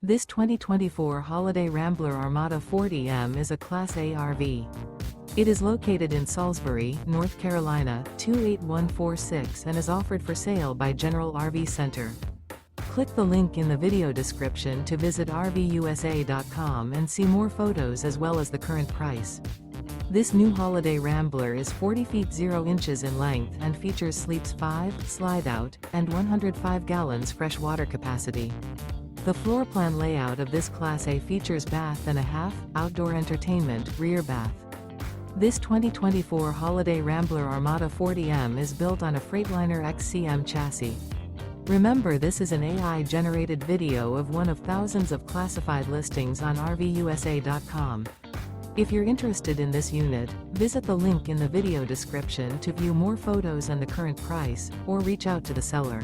This 2024 Holiday Rambler Armada 40M is a Class A RV. It is located in Salisbury, North Carolina, 28146 and is offered for sale by General RV Center. Click the link in the video description to visit RVUSA.com and see more photos as well as the current price. This new Holiday Rambler is 40 feet 0 inches in length and features sleeps 5, Slideout, and 105 gallons fresh water capacity. The floor plan layout of this Class A features bath and a half, outdoor entertainment, rear bath. This 2024 Holiday Rambler Armada 40M is built on a Freightliner XCM chassis. Remember, this is an AI-generated video of one of thousands of classified listings on RVUSA.com. If you're interested in this unit, visit the link in the video description to view more photos and the current price, or reach out to the seller.